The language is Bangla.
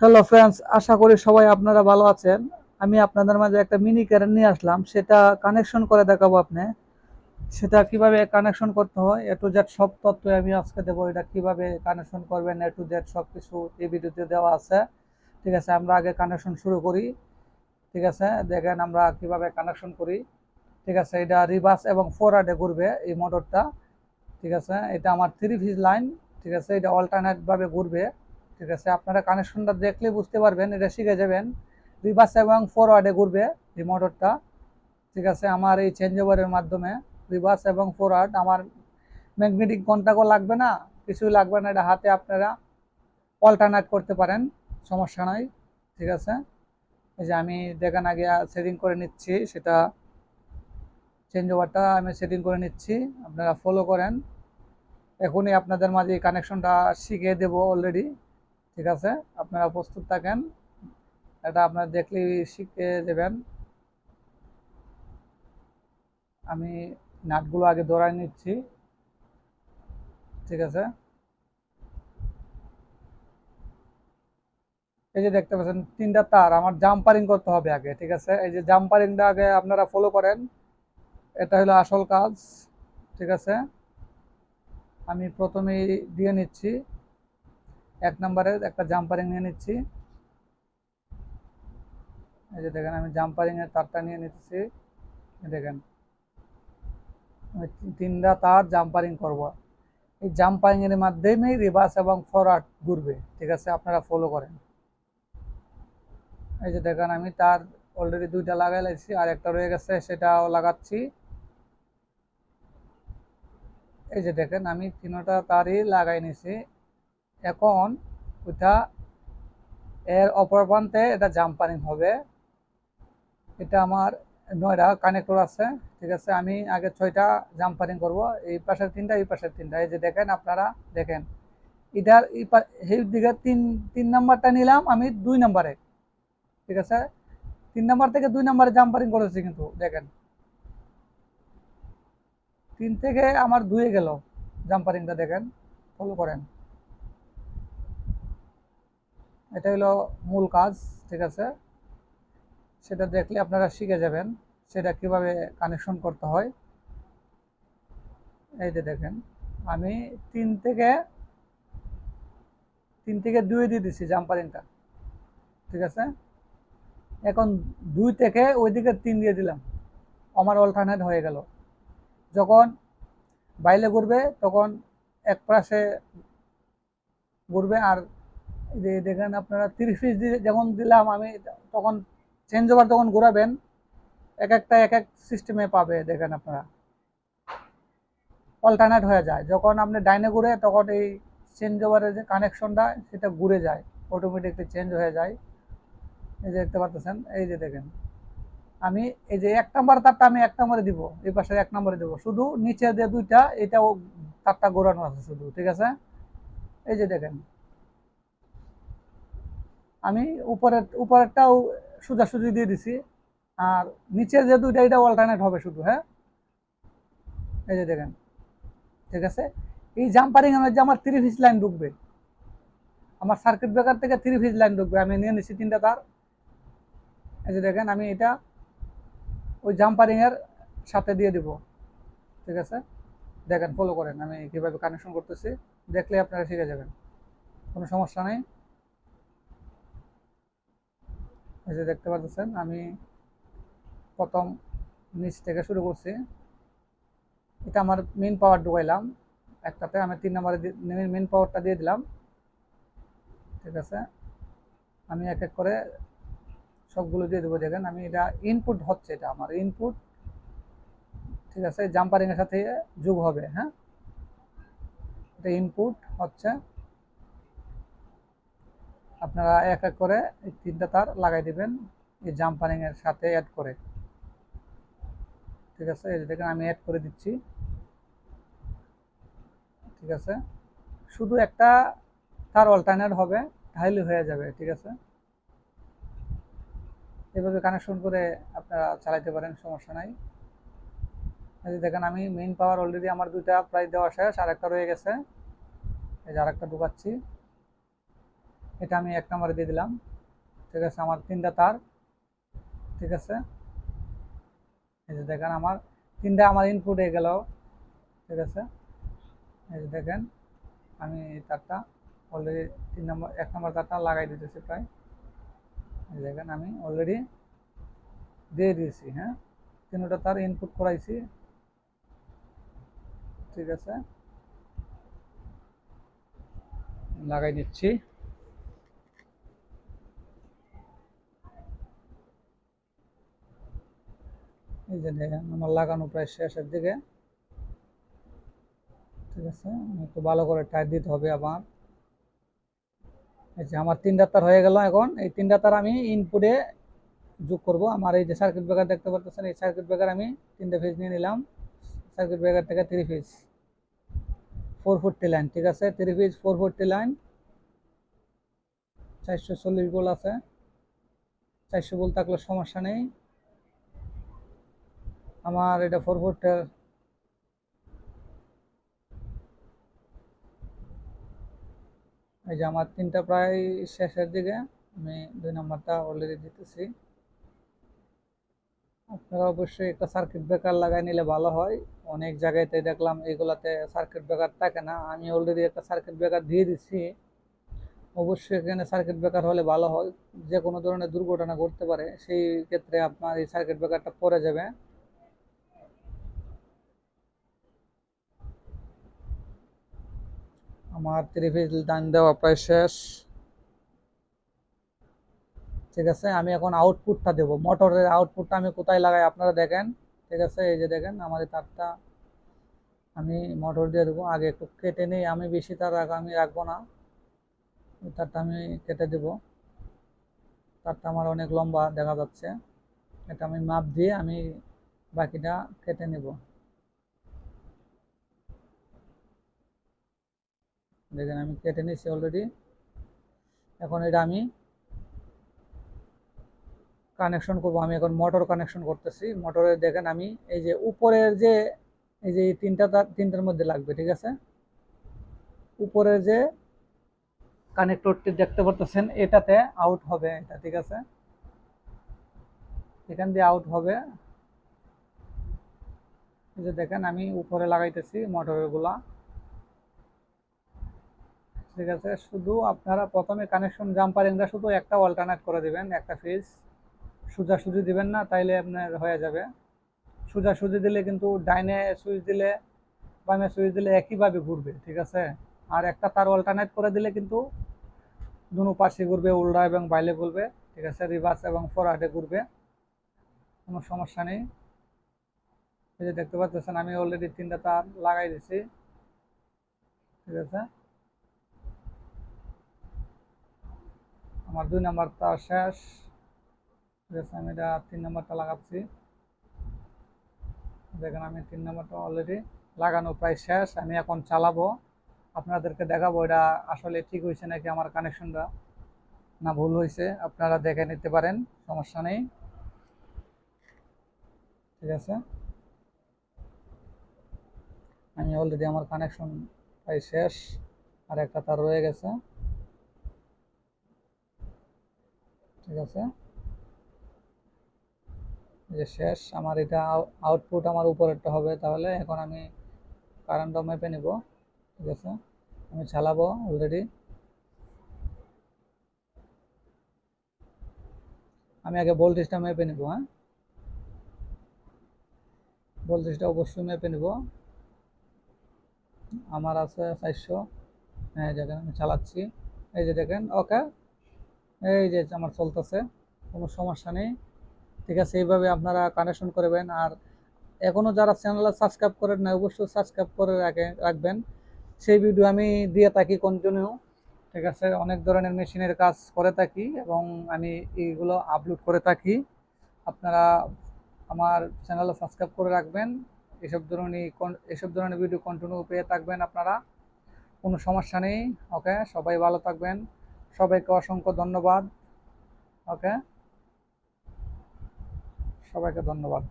হ্যালো ফ্রেন্ডস, আশা করি সবাই আপনারা ভালো আছেন। আমি আপনাদের মাঝে একটা মিনি ক্যারেন নিয়ে আসলাম, সেটা কানেকশন করে দেখাবো আপনি। সেটা কিভাবে কানেকশন করতে হয় এ টু জেড সব তথ্য আমি আজকে দেবো। এটা কিভাবে কানেকশন করবেন এ টু জেড সব কিছু এই ভিডিওতে দেওয়া আছে। ঠিক আছে, আমরা আগে কানেকশন শুরু করি। ঠিক আছে, দেখেন আমরা কিভাবে কানেকশন করি। ঠিক আছে, এটা রিভার্স এবং ফরওয়ার্ডে ঘুরবে এই মোটরটা। ঠিক আছে, এটা আমার 3 ফেজ লাইন। ঠিক আছে, এটা অল্টারনেট ভাবে ঘুরবে। ঠিক আছে, আপনারা কানেকশনটা দেখলে বুঝতে পারবেন, এটা শিখে যাবেন। রিভার্স এবং ফরওয়ার্ডে ঘুরবে এই মোটরটা। ঠিক আছে, আমার এই চেঞ্জ ওভারের মাধ্যমে রিভার্স এবং ফরওয়ার্ড। আমার ম্যাগনেটিক কন্টাক্টও লাগবে না, কিছুই লাগবে না। এটা হাতে আপনারা অল্টারনেট করতে পারেন, সমস্যা নাই। ঠিক আছে, এই যে আমি দেখেন আগে সেটিং করে নিচ্ছি, সেটা চেঞ্জ ওভারটা আমি সেটিং করে নিচ্ছি, আপনারা ফলো করেন। এখনই আপনাদের মাঝে এই কানেকশনটা শিখিয়ে দেব অলরেডি। ঠিক আছে, আপনারা প্রস্তুত থাকেন, এটা আপনারা দেখলেই শিখে দেবেন। আমি নাটগুলো আগে ধরাই নিচ্ছি। ঠিক আছে, এই যে দেখতে পাচ্ছেন তিনটা তার আমার জাম্পারিং করতে হবে আগে। ঠিক আছে, এই যে জাম্পারিংটা আগে আপনারা ফলো করেন, এটা হলো আসল কাজ। ঠিক আছে, আমি প্রথমেই দিয়ে নিচ্ছি, 1 নম্বরের একটা জাম্পারিং নিয়ে নিচ্ছি। এই যে দেখেন আমি জাম্পারিং এর তারটা নিয়ে নিচ্ছি। দেখেন আমি তিনটা তার জাম্পারিং করব। এই জাম্পারিং এর মাধ্যমেই রিভার্স এবং ফরওয়ার্ড ঘুরবে। ঠিক আছে, আপনারা ফলো করেন। এই যে দেখেন আমি তার অলরেডি 2টা লাগাই লাইছি, আর একটা রয়ে গেছে, সেটাও লাগাচ্ছি। এই যে দেখেন আমি 3টা তারই লাগাই নিছি। এখন ওইটা এর অপর প্রান্তে এটা জাম্পারিং হবে। এটা আমার 9টা কানেক্টর আছে। ঠিক আছে, আমি আগে 6টা জাম্পারিং করব, এই পাশের 3টা এই পাশের 3টা। এই যে দেখেন আপনারা দেখেন, এটার এই দিকে 3 নাম্বারটা নিলাম আমি 2 নাম্বারে। ঠিক আছে, 3 নাম্বার থেকে 2 নাম্বারে জাম্পারিং করেছি, কিন্তু দেখেন 3 থেকে আমার 2-এ গেল জাম্পারিংটা। দেখেন, ফলো করেন, এটা হলো মূল কাজ। ঠিক আছে, সেটা দেখলে আপনারা শিখে যাবেন সেটা কিভাবে কানেকশন করতে হয়। এই যে দেখেন আমি 3 থেকে 2-এ দিয়ে দিচ্ছি জাম্পারিংটা। ঠিক আছে, এখন 2 থেকে ওইদিকে 3 দিয়ে দিলাম, আমার অল্টারনেট হয়ে গেল। যখন বাইরে ঘুরবে তখন এক পাশে ঘুরবে। আর যে দেখেন আপনারা 30 পিস দিয়ে যেমন দিলাম আমি, তখন চেঞ্জ ওভার যখন ঘোরাবেন এক একটা এক এক সিস্টেমে পাবে। দেখেন আপনারা অল্টারনেট হয়ে যায়, যখন আপনি ডাইনে ঘুরে তখন এই চেঞ্জ ওভারের যে কানেকশনটা সেটা ঘুরে যায়, অটোমেটিকলি চেঞ্জ হয়ে যায়। এই যে দেখতে পাচ্ছেন, এই যে দেখেন আমি এই যে 1 নাম্বার তারটা আমি 1 নম্বরে দিব, এই পাশে 1 নম্বরে দিব, শুধু নিচে যে 2টা এটাও তারটা ঘোরানো আছে শুধু। ঠিক আছে, এই যে দেখেন আমি উপরেরটাও সোজাসুজি দিয়ে দিছি, আর নিচের যে 2টা এটা অল্টারনেট হবে শুধু। হ্যাঁ, এই যে দেখেন। ঠিক আছে, এই জাম্পারিং এর মধ্যে আমার 3 পিস লাইন ঢুকবে, আমার সার্কিট ব্রেকার থেকে 3 পিস লাইন ঢুকবে। আমি নিয়ে নিচ্ছি 3টা তার। এই যে দেখেন আমি এটা ওই জাম্পারিং এর সাথে দিয়ে দিব। ঠিক আছে, দেখেন ফলো করেন আমি কিভাবে কানেকশন করতেছি, দেখলে আপনারা শিখে যাবেন, কোনো সমস্যা নেই। এই যে দেখতে পাচ্ছেন আমি প্রথম নিচ থেকে শুরু করছি, এটা আমার মেইন পাওয়ার ঢুকাইলাম একটাতে, আমি 3 নম্বরে মেইন পাওয়ারটা দিয়ে দিলাম। ঠিক আছে, আমি এক এক করে সবগুলো দিয়ে দেবো। দেখেন আমি এটা ইনপুট হচ্ছে, এটা আমার ইনপুট। ঠিক আছে, জাম্পারিং এর সাথে যোগ হবে। হ্যাঁ, এটা ইনপুট হচ্ছে, আপনারা এক এক করে এই 3টা তার লাগাই দিবেন এই জাম্পারিং এর সাথে অ্যাড করে। ঠিক আছে, এই দেখেন আমি অ্যাড করে দিচ্ছি। ঠিক আছে, শুধু একটা তার অল্টারনেট হবে, তাহলে হয়ে যাবে। ঠিক আছে, এভাবে কানেকশন করে আপনারা চালাতে পারেন, সমস্যা নাই। এই যে দেখেন আমি মেইন পাওয়ার অলরেডি আমার 2টা প্রায় দেওয়া শেষ, আর একটা রয়ে গেছে। এই যে আরেকটা ঢুকাচ্ছি। এটা আমি 1 নম্বরে দিয়ে দিলাম। ঠিক আছে, আমার 3টা তার। ঠিক আছে, এই যে দেখেন আমার 3টা আমার ইনপুট হয়ে গেল। ঠিক আছে, এই যে দেখেন আমি তারটা অলরেডি 1 নম্বর তারটা লাগাই দিতেছি প্রায়। এই দেখেন আমি অলরেডি দিয়ে দিয়েছি। হ্যাঁ, 3টা তার ইনপুট করাইছি। ঠিক আছে, লাগাই দিচ্ছি। এই যে দেখেন আমার লাগানো প্রায় শেষের দিকে। ঠিক আছে, একটু ভালো করে টাইট দিতে হবে আবার। এই যে আমার 3টা তার হয়ে গেল। এখন এই 3টা তার আমি ইনপুটে যোগ করব। আমার এই যে সার্কিট ব্রেকার দেখতে পাচ্ছেন, এই সার্কিট ব্রেকার আমি 3টে ফেজ নিয়ে নিলাম। সার্কিট ব্রেকার থেকে 3 ফেজ 440 লাইন। ঠিক আছে, 3 ফেজ 440 লাইন, 440 ভোল্ট আছে। 400 ভোল্ট থাকলে সমস্যা নেই। আমার এটা 440 এই যে আমার 3টা প্রায় শেষের দিকে। আমি 2 নম্বরটা অলরেডি দিতেছি। আপনারা অবশ্যই একটা সার্কিট ব্রেকার লাগাই নিলে ভালো হয়। অনেক জায়গাতে দেখলাম এগুলাতে সার্কিট ব্রেকার থাকে না। আমি অলরেডি একটা সার্কিট ব্রেকার দিয়ে দিচ্ছি। অবশ্যই এখানে সার্কিট ব্রেকার হলে ভালো হয়। যে কোনো ধরনের দুর্ঘটনা ঘটতে পারে, সেই ক্ষেত্রে আপনার এই সার্কিট ব্রেকারটা পড়ে যাবে। আমার 3 ফেজ লাইন দেওয়া প্রায় শেষ। ঠিক আছে, আমি এখন আউটপুটটা দেবো। মোটরের আউটপুটটা আমি কোথায় লাগাই আপনারা দেখেন। ঠিক আছে, এই যে দেখেন আমার এই তারটা আমি মোটর দিয়ে দেবো। আগে একটু কেটে নিই, আমি বেশি তার আমি রাখবো না। তারটা আমি কেটে দেবো। তারটা আমার অনেক লম্বা দেখা যাচ্ছে। এটা আমি মাপ দিয়ে আমি বাকিটা কেটে নেব। দেখেন আমি কেটে নিচ্ছি অলরেডি। এখন এটা আমি কানেকশন করব। আমি এখন মোটর কানেকশন করতেছি। মোটরে দেখেন আমি এই যে উপরের যে এই যে 3টার মধ্যে লাগবে। ঠিক আছে, উপরের যে কানেক্টরটি দেখতে পাচ্ছেন, এটাতে আউট হবে এটা। ঠিক আছে, এখান দিয়ে আউট হবে। এই যে দেখেন আমি উপরে লাগাইতেছি মোটরের গুলা। ঠিক আছে, শুধু আপনারা প্রথমে কানেকশন জাম্পারিংটা শুধু একটা অল্টারনেট করে দিবেন, একটা ফেজ সোজাসুজি দিবেন না, তাইলে আপনার হয়ে যাবে। সোজাসুজি দিলে কিন্তু ডাইনে সুইচ দিলে বামে সুইচ দিলে একইভাবে ঘুরবে। ঠিক আছে, আর একটা তার অল্টারনেট করে দিলে কিন্তু দুনো পাশে ঘুরবে, উল্টা এবং বাইলে ঘুরবে। ঠিক আছে, রিভার্স এবং ফরওয়ার্ডে ঘুরবে, কোনো সমস্যা নেই। এই যে দেখতে পাচ্ছেন আমি অলরেডি 3টা তার লাগাই দিছি। ঠিক আছে, আমার 2 নম্বর তার শেষ। ঠিক আছে, আমি এটা 3 নম্বরটা লাগাচ্ছি। দেখেন আমি 3 নম্বরটা অলরেডি লাগানো প্রায় শেষ। আমি এখন চালাবো, আপনাদেরকে দেখাবো এটা আসলে ঠিক হয়েছে নাকি আমার কানেকশনটা না ভুল হয়েছে। আপনারা দেখে নিতে পারেন, সমস্যা নেই। ঠিক আছে, আমি অলরেডি আমার কানেকশন প্রায় শেষ, আর একটা তার রয়ে গেছে। ঠিক আছে, এই যে শেষ আমার এটা। আউটপুট আমার উপরেরটা হবে। তাহলে এখন আমি কারেন্টটা মেপে নিব। ঠিক আছে, আমি চালাবো অলরেডি। আমি আগে ভোল্টেজটা মেপে নিব। হ্যাঁ, ভোল্টেজটা অবশ্যই মেপে নিব। আমার আছে 400। হ্যাঁ দেখেন আমি চালাচ্ছি। এই যে দেখেন, ওকে, এই যে আমার চলতেছে, কোনো সমস্যা নেই। ঠিক আছে, এইভাবে আপনারা কানেকশন করবেন। আর এখনো যারা চ্যানেল সাবস্ক্রাইব করেন না, অবশ্যই সাবস্ক্রাইব করে রাখবেন। সেই ভিডিও আমি দিয়ে থাকি কন্টিনিউ। ঠিক আছে, অনেক ধরনের মেশিনের কাজ করে থাকি এবং আমি এইগুলো আপলোড করে থাকি। আপনারা আমার চ্যানেলে সাবস্ক্রাইব করে রাখবেন। এসব ধরনের ভিডিও কন্টিনিউ পেয়ে থাকবেন আপনারা, কোনো সমস্যা নেই। ওকে, সবাই ভালো থাকবেন। সবাইকে অসংখ্য ধন্যবাদ। ওকে, সবাইকে ধন্যবাদ।